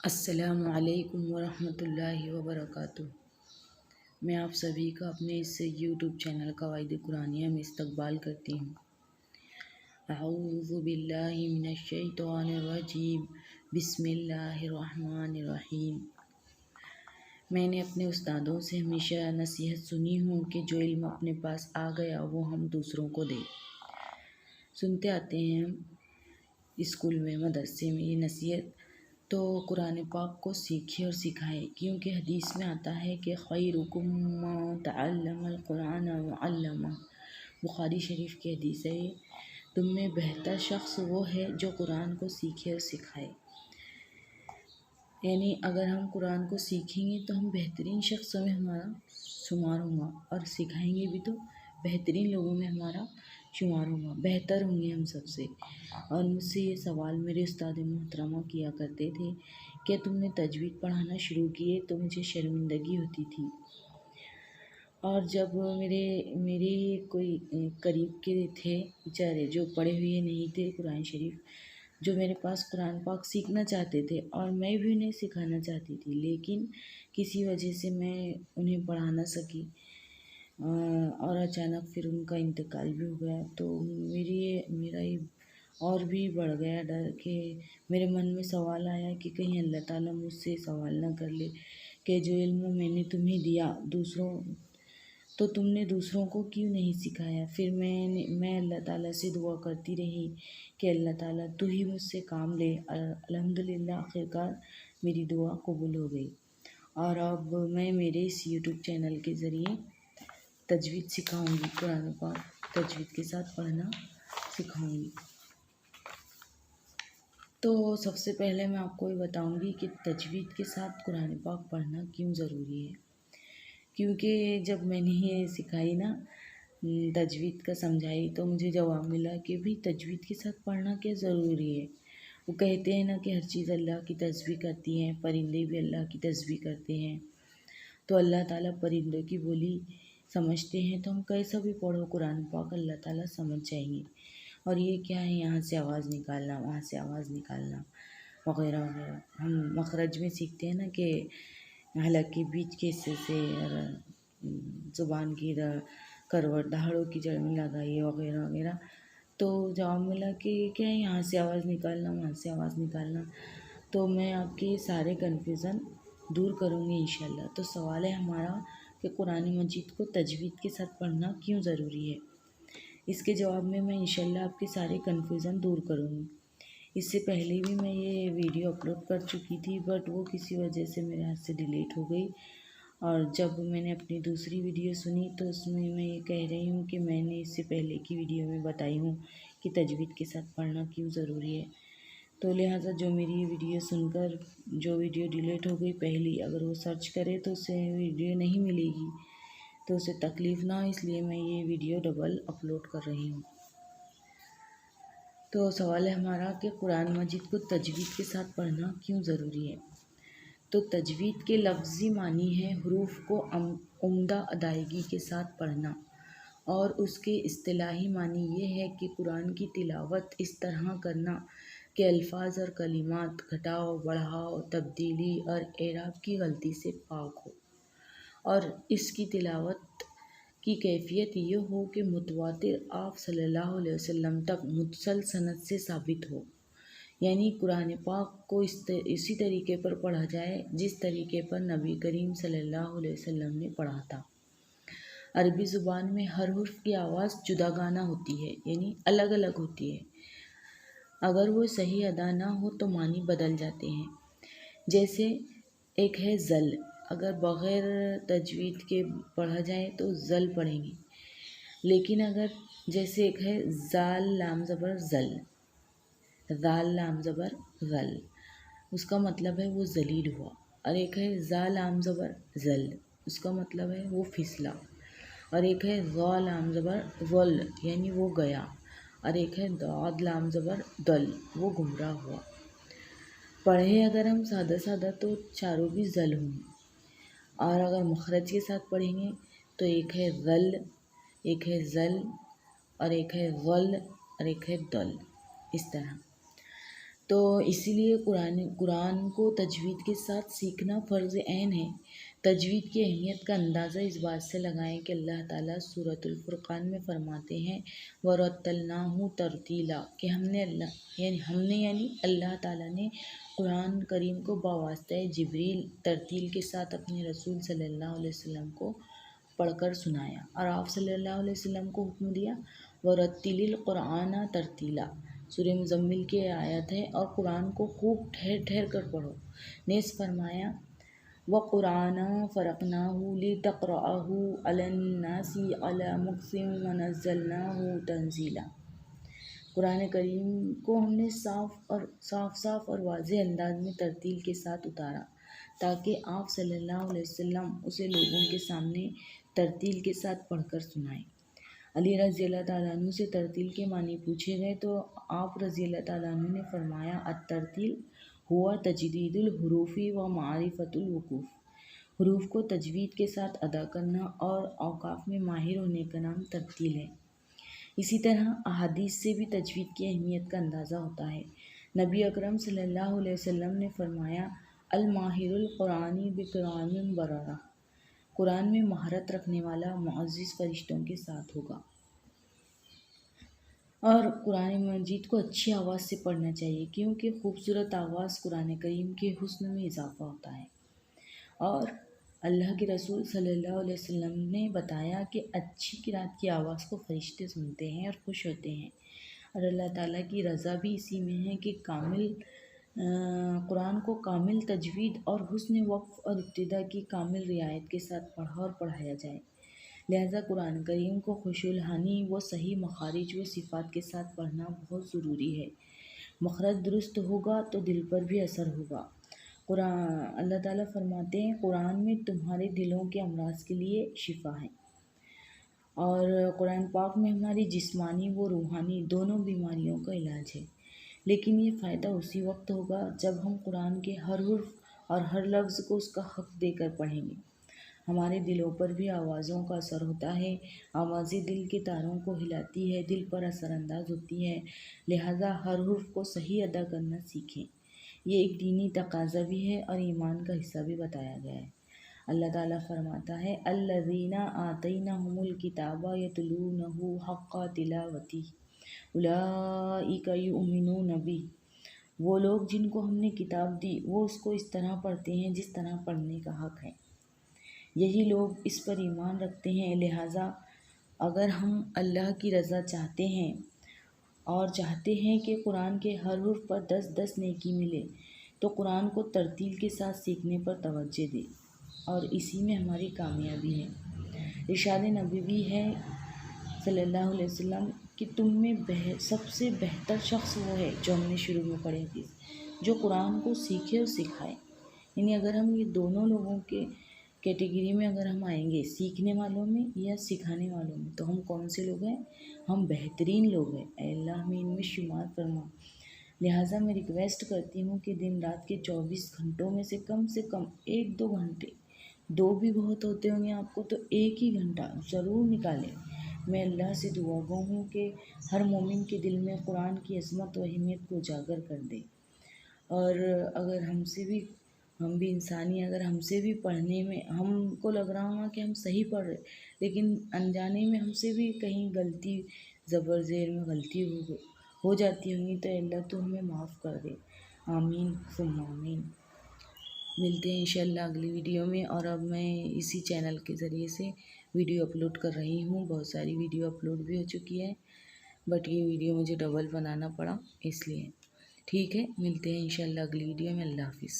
السلام علیکم ورحمۃ اللہ وبرکاتہ۔ میں آپ سبھی کا اپنے اس یوٹیوب چینل قواعد قرآنیہ میں استقبال کرتی ہوں۔ اعوذ باللہ من الشیطان الرجیم، بسم اللہ الرحمن الرحیم۔ میں نے اپنے استادوں سے ہمیشہ نصیحت سنی ہوں کہ جو علم اپنے پاس آ گیا وہ ہم دوسروں کو دیں۔ سنتے آتے ہیں ہم اسکول میں، مدرسے میں یہ نصیحت، تو قرآن پاک کو سیکھے اور سکھائے، کیونکہ حدیث میں آتا ہے کہ خیرکم من تعلم القرآن وعلمہ۔ بخاری شریف کی حدیث ہے یہ، تم میں بہتر شخص وہ ہے جو قرآن کو سیکھے اور سکھائے۔ یعنی اگر ہم قرآن کو سیکھیں گے تو ہم بہترین شخصوں میں ہمارا شمار ہوگا، اور سکھائیں گے بھی تو بہترین لوگوں میں ہمارا شمار ہوگا، بہتر ہوں گے ہم سب سے۔ اور مجھ سے یہ سوال میرے استاد محترمہ کیا کرتے تھے کہ تم نے تجوید پڑھانا شروع کیے، تو مجھے شرمندگی ہوتی تھی۔ اور جب میرے کوئی قریب کے تھے بیچارے جو پڑھے ہوئے نہیں تھے قرآن شریف، جو میرے پاس قرآن پاک سیکھنا چاہتے تھے، اور میں بھی انہیں سکھانا چاہتی تھی، لیکن کسی وجہ سے میں انہیں پڑھا نہ سکی، اور اچانک پھر ان کا انتقال بھی ہو گیا۔ تو میرا یہ اور بھی بڑھ گیا ڈر، کہ میرے من میں سوال آیا کہ کہیں اللہ تعالیٰ مجھ سے سوال نہ کر لے کہ جو علم میں نے تمہیں دیا تو تم نے دوسروں کو کیوں نہیں سکھایا۔ پھر میں اللہ تعالیٰ سے دعا کرتی رہی کہ اللہ تعالیٰ تو ہی مجھ سے کام لے۔ الحمدللہ آخرکار میری دعا قبول ہو گئی، اور اب میں میرے اس یوٹیوب چینل کے ذریعے تجوید سکھاؤں گی، قرآن پاک تجوید کے ساتھ پڑھنا سکھاؤں گی۔ تو سب سے پہلے میں آپ کو یہ بتاؤں گی کہ تجوید کے ساتھ قرآن پاک پڑھنا کیوں ضروری ہے۔ کیونکہ جب میں نے یہ سکھائی نا، تجوید کا سمجھائی، تو مجھے جواب ملا کہ بھی تجوید کے ساتھ پڑھنا کیا ضروری ہے۔ وہ کہتے ہیں نا کہ ہر چیز اللہ کی تسبیح کرتی ہیں، پرندے بھی اللہ کی تسبیح کرتے ہیں، تو اللہ تعالیٰ پرندوں کی بولی سمجھتے ہیں، تو ہم کیسا بھی پڑھو قرآن پاک اللہ تعالیٰ سمجھ جائیں گے۔ اور یہ کیا ہے، یہاں سے آواز نکالنا، وہاں سے آواز نکالنا وغیرہ وغیرہ، ہم مخرج میں سیکھتے ہیں نا کہ حلق کے بیچ کے حصے سے اور زبان کی کروٹ دہاڑوں کی جڑ میں لگائیے وغیرہ وغیرہ۔ تو جواب ملا کہ کیا ہے، یہاں سے آواز نکالنا، وہاں سے آواز نکالنا۔ تو میں آپ کے سارے کنفیوژن دور کروں گی انشاءاللہ۔ تو سوال ہے ہمارا کہ قرآن مجید کو تجوید کے ساتھ پڑھنا کیوں ضروری ہے۔ اس کے جواب میں انشاءاللہ آپ کے سارے کنفیوژن دور کروں گی۔ اس سے پہلے بھی میں یہ ویڈیو اپلوڈ کر چکی تھی، بٹ وہ کسی وجہ سے میرے ہاتھ سے ڈیلیٹ ہو گئی، اور جب میں نے اپنی دوسری ویڈیو سنی تو اس میں یہ کہہ رہی ہوں کہ میں نے اس سے پہلے کی ویڈیو میں بتائی ہوں کہ تجوید کے ساتھ پڑھنا کیوں ضروری ہے۔ تو لہٰذا جو میری ویڈیو سن کر جو ویڈیو ڈیلیٹ ہو گئی پہلی، اگر وہ سرچ کرے تو اسے ویڈیو نہیں ملے گی، تو اسے تکلیف نہ ہو، اس لیے میں یہ ویڈیو ڈبل اپلوڈ کر رہی ہوں۔ تو سوال ہے ہمارا کہ قرآن مجید کو تجوید کے ساتھ پڑھنا کیوں ضروری ہے۔ تو تجوید کے لفظی معنی ہے حروف کو عمدہ ادائیگی کے ساتھ پڑھنا، اور اس کے اصطلاحی معنی یہ ہے کہ قرآن کی تلاوت اس طرح کرنا کہ الفاظ اور کلمات گھٹاؤ، بڑھاؤ، تبدیلی اور اعراب کی غلطی سے پاک ہو، اور اس کی تلاوت کی کیفیت یہ ہو کہ متواتر آپ صلی اللہ علیہ وسلم تک متصل سند سے ثابت ہو۔ یعنی قرآن پاک کو اسی طریقے پر پڑھا جائے جس طریقے پر نبی کریم صلی اللہ علیہ وسلم نے پڑھا تھا۔ عربی زبان میں ہر حرف کی آواز جداگانہ ہوتی ہے، یعنی الگ الگ ہوتی ہے، اگر وہ صحیح ادا نہ ہو تو معنی بدل جاتے ہیں۔ جیسے ایک ہے ذل، اگر بغیر تجوید کے پڑھا جائے تو ذل پڑھیں گے، لیکن اگر جیسے ایک ہے زال لام زبر ذل، زال لام زبر ذل، اس کا مطلب ہے وہ ذلیل ہوا، اور ایک ہے زا لام زبر ذل، اس کا مطلب ہے وہ پھسلا، اور ایک ہے ضا لام زبر ضل، یعنی وہ گیا، اور ایک ہے ضاد لام زبر دل، وہ گمراہ ہوا۔ پڑھے اگر ہم سادہ سادہ تو چاروں بھی ذل ہوں گے، اور اگر مخرج کے ساتھ پڑھیں گے تو ایک ہے ذل، ایک ہے ذل، اور ایک ہے غل، اور ایک ہے دل، اس طرح۔ تو اسی لیے قرآن کو تجوید کے ساتھ سیکھنا فرض عین ہے۔ تجوید کی اہمیت کا اندازہ اس بات سے لگائیں کہ اللہ تعالیٰ سورۃ الفرقان میں فرماتے ہیں وَرَتَّلْنَاهُ تَرْتِيلًا کہ ہم نے یعنی اللہ تعالیٰ نے قرآن کریم کو بواسطہ جبریل ترتیل کے ساتھ اپنے رسول صلی اللہ علیہ وسلم کو پڑھ کر سنایا، اور آپ صلی اللہ علیہ وسلم کو حکم دیا وَرَتِّلِ الْقُرْآنَ تَرْتِيلًا۔ سورہ مزمل کی آیت ہے، اور قرآن کو خوب ٹھہر ٹھہر کر پڑھو۔ نیز فرمایا وَقُرْآنًا فَرَقْنَاهُ لِتَقْرَأَهُ عَلَى النَّاسِ عَلَى مُكْثٍ وَنَزَّلْنَاهُ تَنزِيلًا۔ قرآن کریم کو ہم نے صاف اور واضح انداز میں ترتیل کے ساتھ اتارا تاکہ آپ صلی اللہ علیہ وسلم اسے لوگوں کے سامنے ترتیل کے ساتھ پڑھ کر سنائیں۔ علی رضی اللہ تعالیٰ عنہ سے ترتیل کے معنی پوچھے گئے تو آپ رضی اللہ تعالیٰ عنہ نے فرمایا الترتیل ہوا تجدید الحروف و معرفت الوقوف۔ حروف کو تجوید کے ساتھ ادا کرنا اور اوقاف میں ماہر ہونے کا نام ترتیل ہے۔ اسی طرح احادیث سے بھی تجوید کی اہمیت کا اندازہ ہوتا ہے۔ نبی اکرم صلی اللہ علیہ وسلم نے فرمایا الماہر القرآن بقرآن بررہ، قرآن میں مہارت رکھنے والا معزز فرشتوں کے ساتھ ہوگا۔ اور قرآن مجید کو اچھی آواز سے پڑھنا چاہیے، کیونکہ خوبصورت آواز قرآن کریم کے حسن میں اضافہ ہوتا ہے۔ اور اللہ کے رسول صلی اللہ علیہ وسلم نے بتایا کہ اچھی قرأت کی آواز کو فرشتے سنتے ہیں اور خوش ہوتے ہیں، اور اللہ تعالیٰ کی رضا بھی اسی میں ہے کہ قرآن کو کامل تجوید اور حسن وقف اور ابتدا کی کامل رعایت کے ساتھ پڑھا اور پڑھایا جائے۔ لہذا قرآن کریم کو خشوع الحانی و صحیح مخارج و صفات کے ساتھ پڑھنا بہت ضروری ہے۔ مخرج درست ہوگا تو دل پر بھی اثر ہوگا۔ اللہ تعالیٰ فرماتے ہیں قرآن میں تمہارے دلوں کے امراض کے لیے شفا ہے، اور قرآن پاک میں ہماری جسمانی و روحانی دونوں بیماریوں کا علاج ہے۔ لیکن یہ فائدہ اسی وقت ہوگا جب ہم قرآن کے ہر حرف اور ہر لفظ کو اس کا حق دے کر پڑھیں گے۔ ہمارے دلوں پر بھی آوازوں کا اثر ہوتا ہے، آوازیں دل کے تاروں کو ہلاتی ہے، دل پر اثر انداز ہوتی ہے، لہذا ہر حرف کو صحیح ادا کرنا سیکھیں۔ یہ ایک دینی تقاضا بھی ہے اور ایمان کا حصہ بھی بتایا گیا ہے۔ اللہ تعالیٰ فرماتا ہے الذین آتیناہم الکتاب یتلونہ حق تلاوتہ اولئک یؤمنون بہ۔ وہ لوگ جن کو ہم نے کتاب دی وہ اس کو اس طرح پڑھتے ہیں جس طرح پڑھنے کا حق ہے، یہی لوگ اس پر ایمان رکھتے ہیں۔ لہٰذا اگر ہم اللہ کی رضا چاہتے ہیں اور چاہتے ہیں کہ قرآن کے ہر حرف پر 10 نیکی ملے تو قرآن کو ترتیل کے ساتھ سیکھنے پر توجہ دیں، اور اسی میں ہماری کامیابی ہے۔ ارشاد نبوی ہے صلی اللہ علیہ وسلم کہ تم میں سب سے بہتر شخص وہ ہے جو ہم نے شروع میں پڑھی حدیث، جو قرآن کو سیکھے اور سکھائے۔ یعنی اگر ہم یہ دونوں لوگوں کے کیٹیگری میں اگر ہم آئیں گے، سیکھنے والوں میں یا سکھانے والوں میں، تو ہم کون سے لوگ ہیں؟ ہم بہترین لوگ ہیں۔ اے اللہ ہمیں ان میں شمار فرما۔ لہٰذا میں ریکویسٹ کرتی ہوں کہ دن رات کے 24 گھنٹوں میں سے کم 1-2 گھنٹے، 2 بھی بہت ہوتے ہوں گے آپ کو تو 1 ہی گھنٹہ ضرور نکالیں۔ میں اللہ سے دعا گو ہوں کہ ہر مومن کے دل میں قرآن کی عظمت و اہمیت کو اجاگر کر دے، اور اگر ہم بھی انسانی، اگر ہم سے بھی پڑھنے میں ہم کو لگ رہا ہوگا کہ ہم صحیح پڑھ رہے، لیکن انجانے میں ہم سے بھی کہیں غلطی، زبر زیر میں غلطی ہو جاتی ہوں گی، تو اللہ تو ہمیں معاف کر دے۔ آمین ثم آمین۔ ملتے ہیں انشاءاللہ اگلی ویڈیو میں، اور اب میں اسی چینل کے ذریعے سے ویڈیو اپلوڈ کر رہی ہوں۔ بہت ساری ویڈیو اپلوڈ بھی ہو چکی ہے، بٹ یہ ویڈیو مجھے ڈبل بنانا پڑا اس لیے۔ ٹھیک ہے، ملتے ہیں انشاءاللہ اگلی ویڈیو میں۔ اللہ حافظ۔